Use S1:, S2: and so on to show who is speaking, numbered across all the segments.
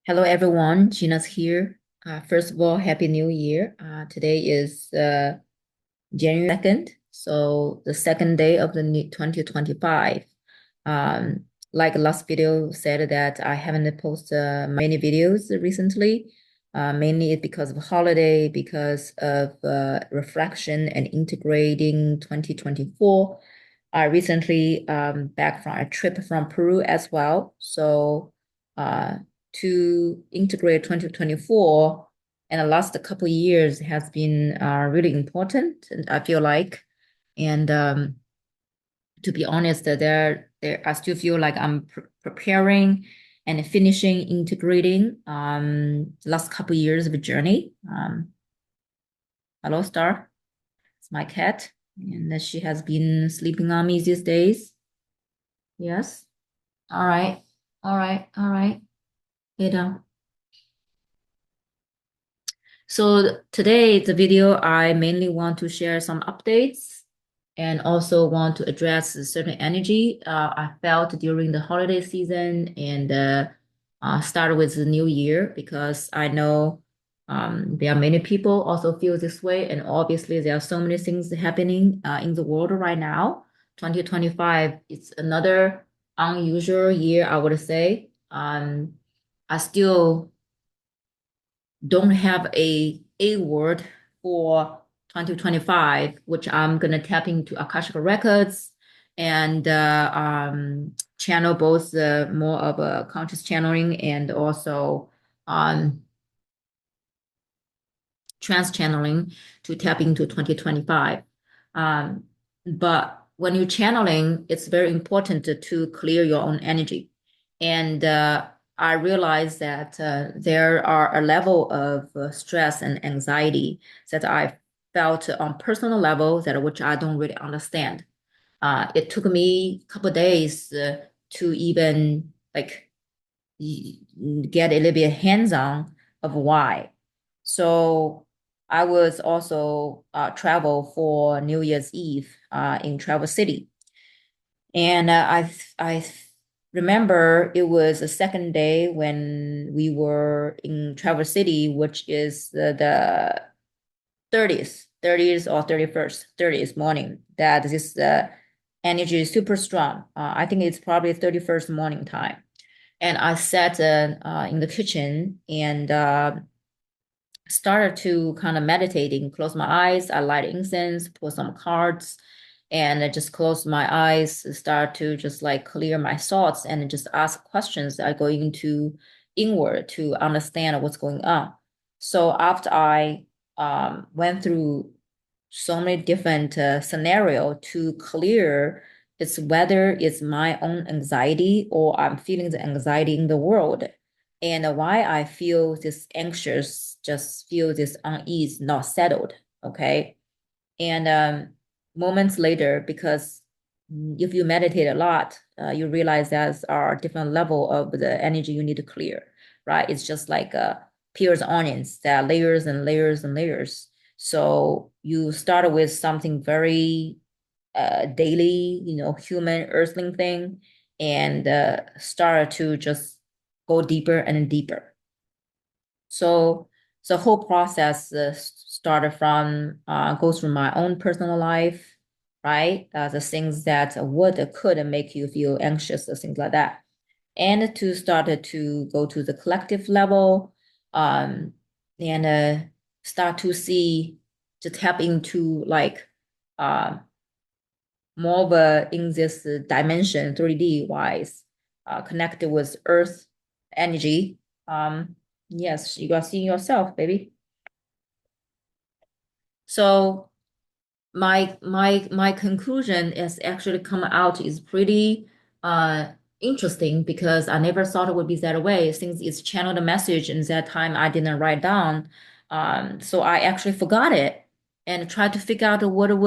S1: Hello, everyone. Gina's here. First of all, Happy New Year. Today is January 2nd, so the second day of the new 2025. Like last video said that I haven't posted many videos recently. Mainly it's because of holiday, because of reflection and integrating 2024. I recently back from a trip from Peru as well. So uh, to integrate 2024 and the last couple of years has been really important, and I feel like. And to be honest, there I still feel like I'm preparing and finishing integrating last couple of years of a journey. Hello, Star. It's my cat, and she has been sleeping on me these days. Yes. All right. All right. All right. Lay down. So today, the video, I mainly want to share some updates and also want to address a certain energy I felt during the holiday season and start with the new year because I know there are many people also feel this way, and obviously there are so many things happening in the world right now. 2025 is another unusual year, I would say. I still don't have a word for 2025, which I'm gonna tap into Akashic Records and channel both more of a conscious channeling and also um, trance channeling to tap into 2025. Um, but when you're channeling, it's very important to clear your own energy. And I realized that there are a level of stress and anxiety that I felt on personal level that which I don't really understand. It took me a couple of days to even like get a little bit hands-on of why. So I was also travel for New Year's Eve in Travel City, and I remember it was the second day when we were in Travel City, which is the 30th or 31st, 30th morning. That this energy is super strong. I think it's probably 31st morning time. And I sat in the kitchen and started to kind of meditating, close my eyes. I light incense, pull some cards, and I just close my eyes, start to just like clear my thoughts and just ask questions that go into inward to understand what's going on. So after I went through so many different scenario to clear it's whether it's my own anxiety or I'm feeling the anxiety in the world and why I feel this anxious, just feel this unease, not settled. Okay. And moments later, because if you meditate a lot, you realize there's are different level of the energy you need to clear, right? It's just like peels onions, there are layers and layers and layers. So you start with something very daily, human earthling thing, and start to just go deeper and deeper. So the whole process started from go through my own personal life, right? The things that would could make you feel anxious, things like that, and to start to go to the collective level, and start to see to tap into like uh, more of a in this dimension 3D wise, connected with Earth energy. Yes, you are seeing yourself, baby. So my conclusion is actually come out is pretty interesting because I never thought it would be that way since it's channeled a message and that time I didn't write down. So I actually forgot it and tried to figure out what it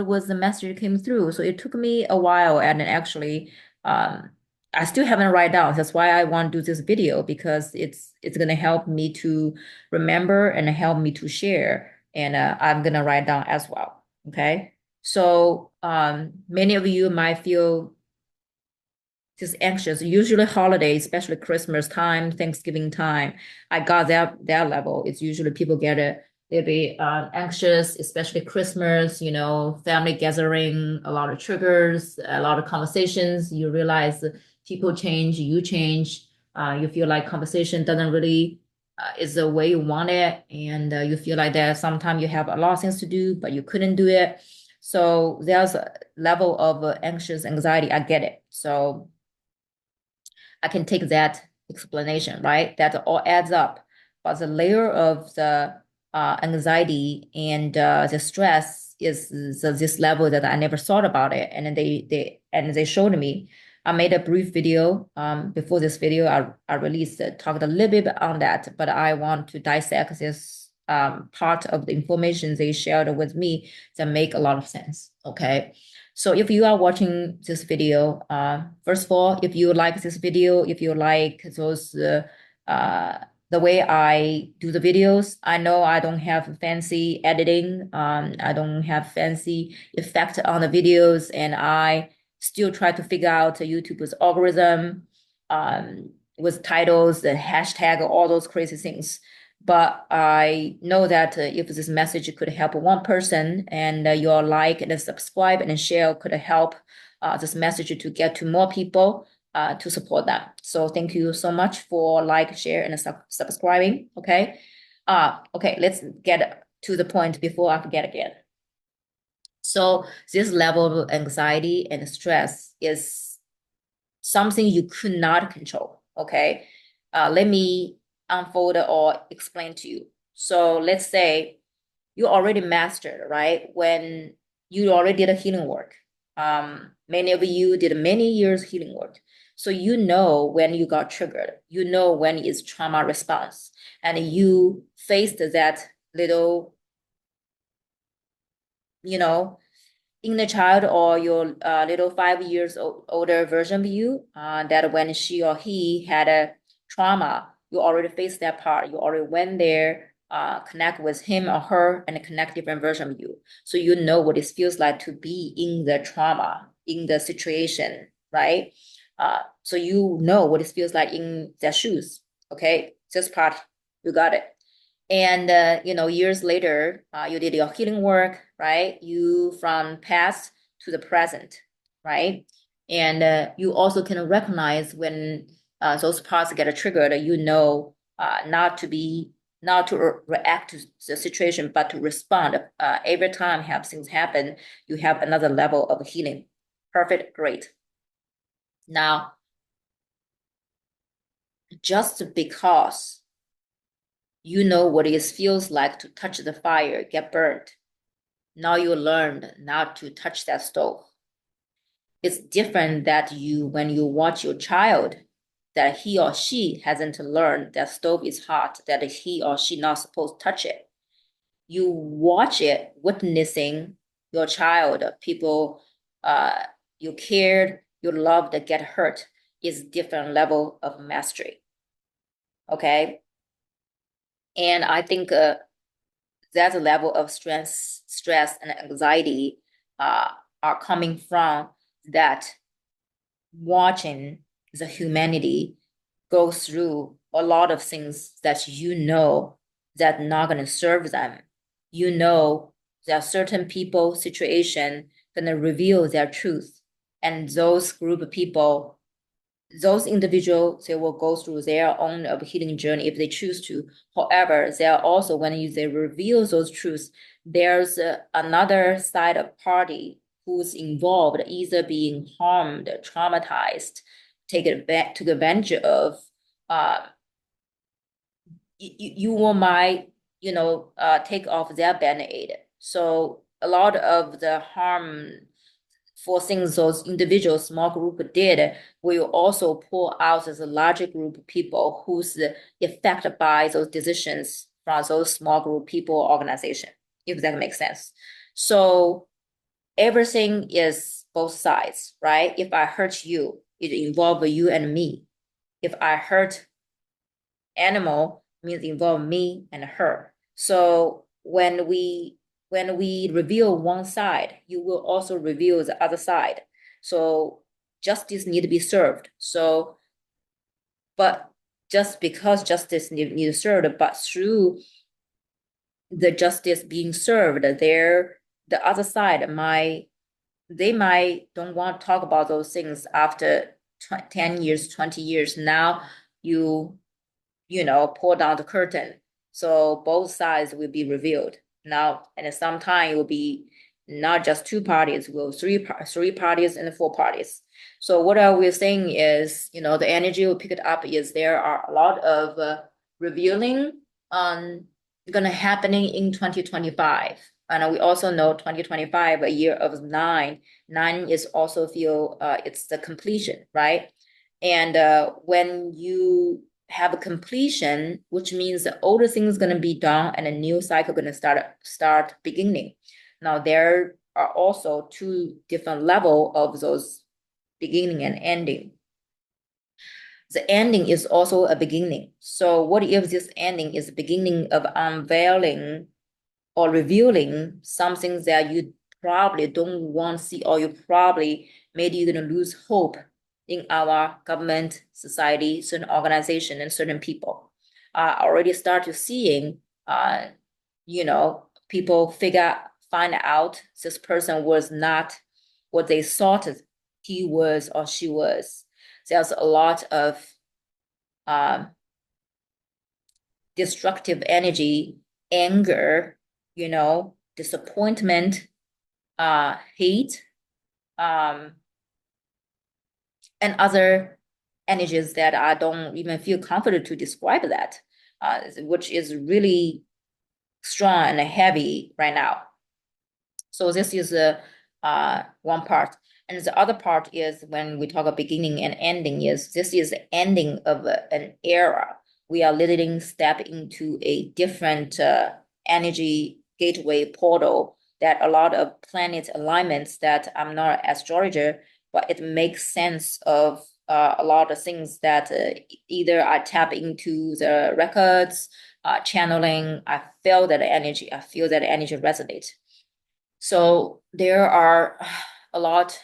S1: was the message came through. So it took me a while and actually I still haven't write down. That's why I want to do this video because it's gonna help me to remember and help me to share. And I'm gonna write down as well. Okay. So many of you might feel just anxious. Usually holidays, especially Christmas time, Thanksgiving time, I got that level. It's usually people get a they'll be anxious, especially Christmas, family gathering, a lot of triggers, a lot of conversations. You realize people change, you change. You feel like conversation doesn't really is the way you want it, and you feel like that sometimes you have a lot of things to do, but you couldn't do it. So there's a level of anxious anxiety. I get it. So I can take that explanation, right? That all adds up. But the layer of the anxiety and the stress is this level that I never thought about it. And then they showed me. I made a brief video. Before this video, I released talked a little bit on that, but I want to dissect this part of the information they shared with me that make a lot of sense. Okay. So if you are watching this video, first of all, if you like this video, if you like those the way I do the videos, I know I don't have fancy editing, I don't have fancy effect on the videos, and I still try to figure out YouTube's algorithm with titles and hashtag, all those crazy things. But I know that if this message could help one person, and your like and subscribe and share could help this message to get to more people to support them. So thank you so much for like, share, and subscribing. Okay. Okay, let's get to the point before I forget again. So this level of anxiety and stress is something you could not control. Okay. Let me unfold or explain to you. So let's say you already mastered, right? When you already did a healing work. Many of you did many years healing work. So you know when you got triggered, you know when it's trauma response, and you faced that little, you know, inner child or your little 5 years older version of you, that when she or he had a trauma, you already faced that part. You already went there, connect with him or her, and connect different version of you. So you know what it feels like to be in the trauma, in the situation, right? So you know what it feels like in their shoes. Okay, this part, you got it. And years later, you did your healing work, right? You from past to the present, right? And you also can recognize when those parts get triggered. Not to react to the situation, but to respond. Every time have things happen, you have another level of healing. Perfect, great. Now, just because you know what it feels like to touch the fire, get burned. Now you learned not to touch that stove. It's different that when you watch your child, that he or she hasn't learned that stove is hot, that he or she not supposed to touch it. You watch it, witnessing your child, people you cared, you loved, get hurt, is different level of mastery. Okay. And I think that level of stress and anxiety are coming from that watching the humanity go through a lot of things that that not going to serve them. You know that certain people situation going to reveal their truth, and those group of people, those individuals, they will go through their own healing journey if they choose to. However, they are also, when they reveal those truths, there's another side of party who's involved, either being harmed, traumatized, took advantage of. You will might take off their band-aid. So a lot of the harm for things those individuals, small group did, will also pull out as a larger group of people who's affected by those decisions from those small group people organization, if that makes sense. So everything is both sides, right? If I hurt you, it involves you and me. If I hurt animal, means involve me and her. So when we reveal one side, you will also reveal the other side. So justice need to be served. So, but just because justice need to served, but through the justice being served, there the other side might they might don't want to talk about those things after 10 years, 20 years. Now you pull down the curtain. So both sides will be revealed. Now, and at some time it will be not just two parties, will three parties and four parties. So what are we saying is, the energy we pick it up is there are a lot of revealing gonna happening in 2025. And we also know 2025, a year of nine. Nine is also feel it's the completion, right? And when you have a completion, which means the older thing is going to be done and a new cycle going to start beginning. Now there are also two different level of those beginning and ending. The ending is also a beginning. So what if this ending is the beginning of unveiling or revealing something that you probably don't want to see, or you probably maybe you're going to lose hope in our government, society, certain organization, and certain people. Already start to seeing, people find out this person was not what they thought he was or she was. There's a lot of destructive energy, anger, disappointment, hate, and other energies that I don't even feel comfortable to describe that, which is really strong and heavy right now. So this is one part. And the other part is when we talk about beginning and ending, is this is the ending of an era. We are literally step into a different energy gateway portal that a lot of planet alignments that I'm not an astrologer, but it makes sense of a lot of things that either I tap into the records, channeling, I feel that energy resonate. So there are a lot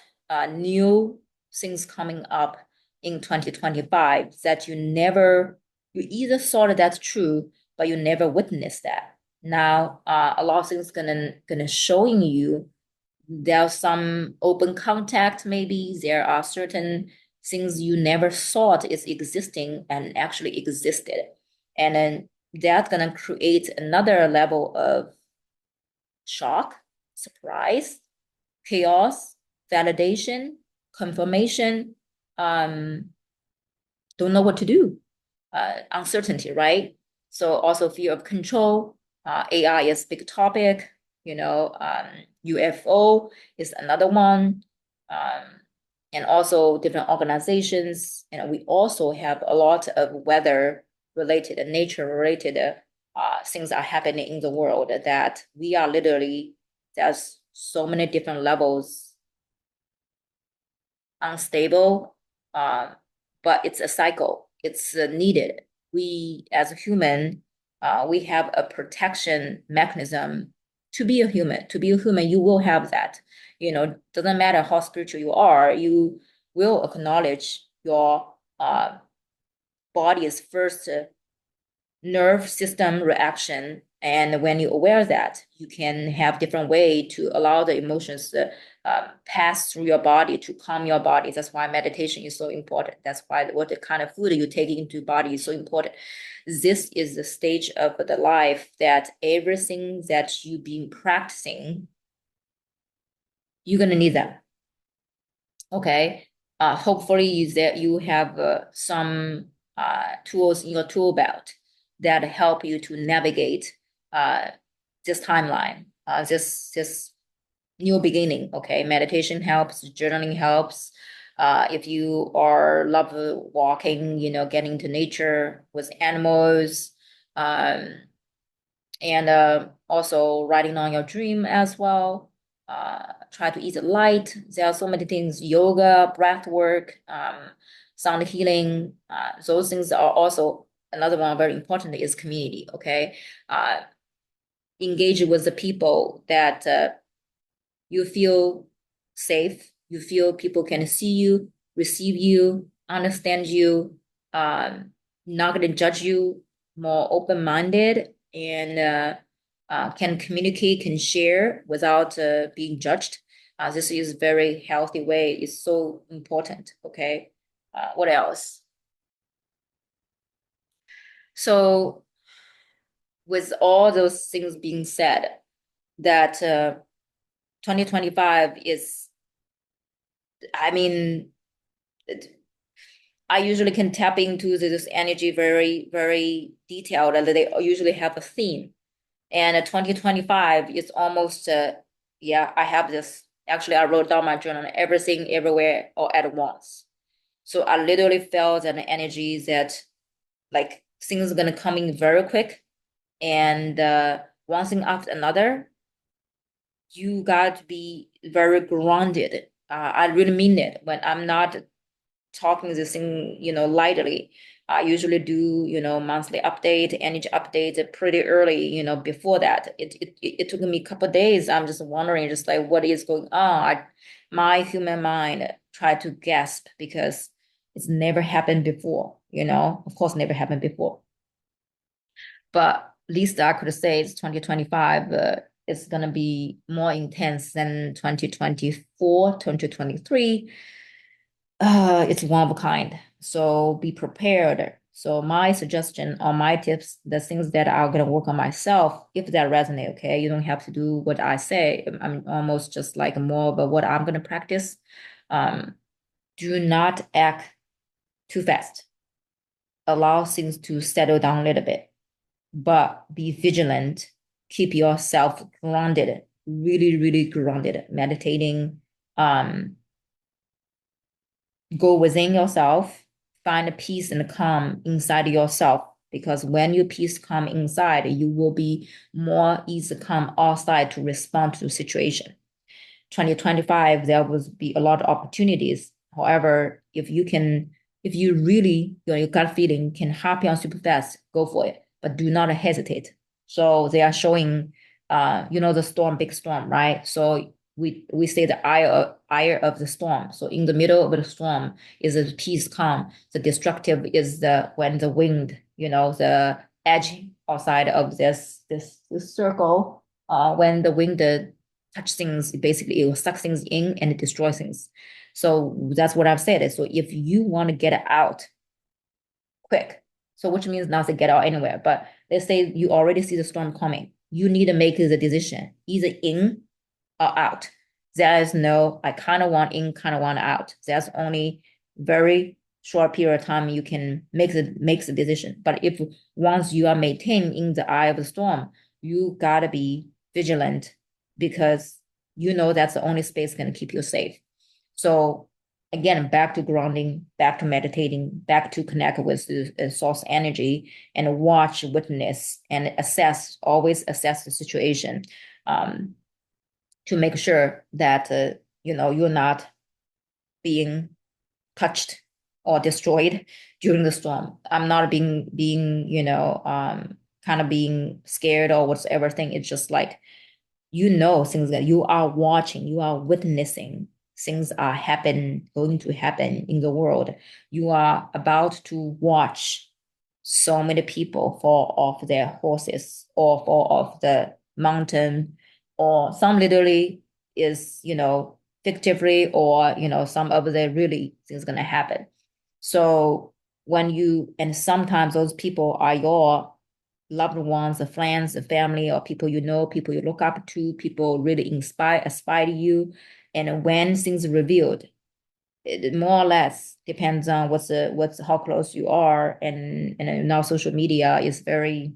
S1: new things coming up in 2025 that you either thought that's true, but you never witnessed that. Now, a lot of things gonna showing you there's some open contact, maybe there are certain things you never thought is existing and actually existed. And then that's gonna create another level of shock, surprise, chaos, validation, confirmation, don't know what to do, uncertainty, right? So also fear of control, AI is big topic, UFO is another one, and also different organizations. We also have a lot of weather related and nature related things are happening in the world that we are literally, there's so many different levels unstable, but it's a cycle. It's needed. We as a human, we have a protection mechanism to be a human. To be a human, you will have that. Doesn't matter how spiritual you are, you will acknowledge your body's first nerve system reaction. And when you're aware of that, you can have different way to allow the emotions to pass through your body to calm your body. That's why meditation is so important. That's why what the kind of food you take into body is so important. This is the stage of the life that everything that you've been practicing, you're gonna need that. Okay. Hopefully you have some tools in your tool belt that help you to navigate this timeline, this new beginning. Okay, meditation helps, journaling helps. If you are love walking, getting to nature with animals, and also writing on your dream as well. Try to eat light. There are so many things: yoga, breath work, sound healing. Those things are also another one very important is community. Okay, engage with the people that you feel safe. You feel people can see you. receive you, understand you, not going to judge you, more open-minded, and can communicate, can share without being judged. This is very healthy way. It's so important. Okay. What else? So with all those things being said, that 2025 is, I mean, I usually can tap into this energy very, very detailed, and they usually have a theme. And 2025 is almost, yeah, I have this. Actually, I wrote down my journal, everything, everywhere, all at once. So I literally felt an energy that like things are gonna come in very quick, and one thing after another. You got to be very grounded. I really mean it when I'm not talking this thing, lightly. I usually do, monthly update, energy update pretty early, before that. It took me a couple of days. I'm just wondering, just like, what is going on? My human mind tried to gasp because it's never happened before, of course, never happened before. But at least I could say it's 2025. It's going to be more intense than 2024, 2023. It's one of a kind. So be prepared. So my suggestion or my tips, the things that are going to work on myself, if that resonate, okay, you don't have to do what I say. I'm almost just like more of a, what I'm going to practice. Um, do not act too fast. Allow things to settle down a little bit, but be vigilant. Keep yourself grounded, really, really grounded, meditating. Um, Go within yourself, find a peace and calm inside yourself. Because when you peace calm inside, you will be more easy calm outside to respond to the situation. 2025, there will be a lot of opportunities. However, if you really, your gut feeling can happen on super fast, go for it, but do not hesitate. So they are showing, the storm, big storm, right? So we say the eye of the storm. So in the middle of the storm is a peace calm. The destructive is the when the wind, the edge outside of this circle. When the wind touch things, basically it will suck things in and destroy things. So that's what I've said. So if you want to get out quick, so which means not to get out anywhere, but let's say you already see the storm coming, you need to make the decision either in or out. There is no, I kind of want in, kind of want out. There's only very short period of time you can make the decision. But if once you are maintained in the eye of the storm, you gotta be vigilant because that's the only space going to keep you safe. So again, back to grounding, back to meditating, back to connect with the source energy and watch, witness, and assess, always assess the situation. To make sure that you're not being touched or destroyed during the storm. I'm not being kind of being scared or whatever thing. It's just like things that you are watching, you are witnessing. Things are going to happen in the world. You are about to watch so many people fall off their horses or fall off the mountain, or some literally is, fictively, or, some of the really things gonna happen. So and sometimes those people are your loved ones, the friends, the family, or people people you look up to, people really aspire to you. And when things are revealed, it more or less depends on what's how close you are, and now social media is very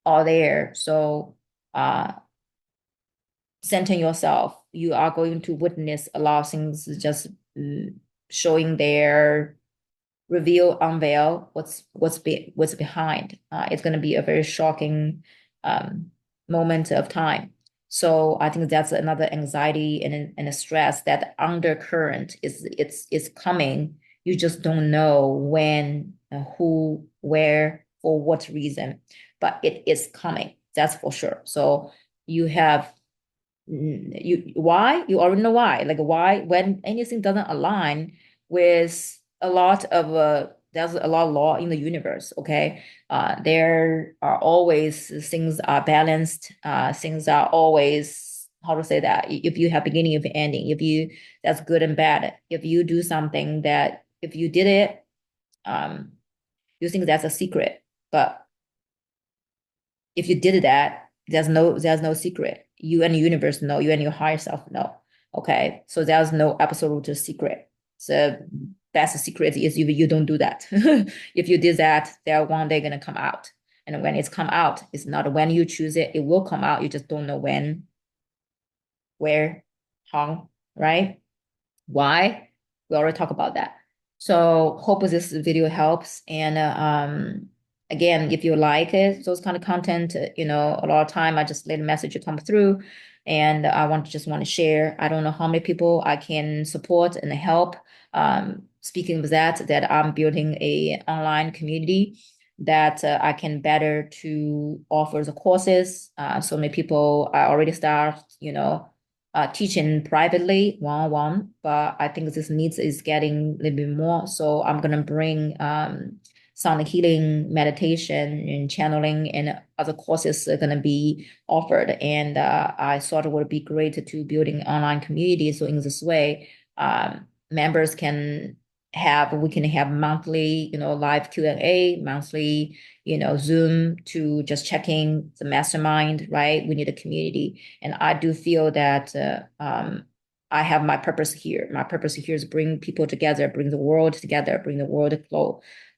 S1: all there. So center yourself. You are going to witness a lot of things just showing their reveal, unveil what's behind. It's going to be a very shocking moment of time. So I think that's another anxiety and a stress that undercurrent is coming. You just don't know when, who, where, for what reason, but it is coming. That's for sure. So you have you already know why. Like why when anything doesn't align, with a lot of there's a lot of law in the universe, okay? There are always things are balanced, things are always, how to say that, if you have beginning of ending, if you, that's good and bad. If you do something that, if you did it, you think that's a secret, but if you did that, there's no secret. You and the universe know, you and your higher self know. Okay. So there's no absolute secret. So that's the secret is if you don't do that. If you did that, they're one day gonna come out. And when it's come out, it's not when you choose it, it will come out. You just don't know when, where, how, right? Why? We already talked about that. So hope this video helps. And again, if you like it, those kind of content, a lot of time I just let a message come through, and I just want to share. I don't know how many people I can support and help. Speaking of that I'm building a online community that I can better to offer the courses. So many people I already start, teaching privately one-on-one, but I think this needs is getting a little bit more. So I'm gonna bring sound healing, meditation, and channeling, and other courses are gonna be offered. And I thought it would be great to building online community. So in this way, members can we can have monthly, live Q&A, monthly, Zoom to just checking the mastermind, right? We need a community. And I do feel that I have my purpose here. My purpose here is bring people together, bring the world together, bring the world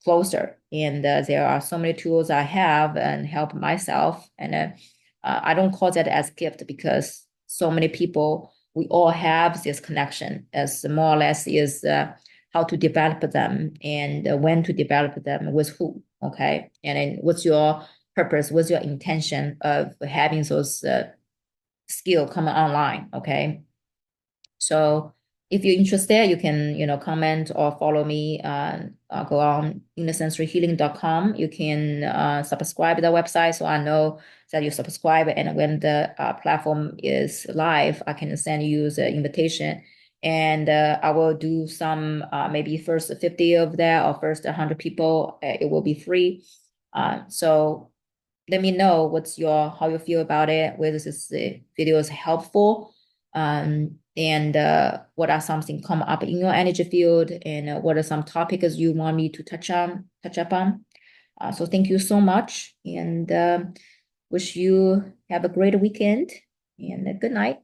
S1: closer. And there are so many tools I have and help myself. And I don't call that as gift because so many people, we all have this connection as more or less is how to develop them and when to develop them with who, okay? And then what's your purpose, what's your intention of having those skill coming online, okay? So if you're interested, you can, comment or follow me. Go on innersensoryhealing.com. You can subscribe to the website so I know that you subscribe. And when the platform is live, I can send you the invitation. And I will do some, maybe first 50 of that or first 100 people, it will be free. So let me know how you feel about it, whether this video is helpful, and what are something come up in your energy field, and what are some topics you want me to touch up on. So thank you so much, and wish you have a great weekend, and good night.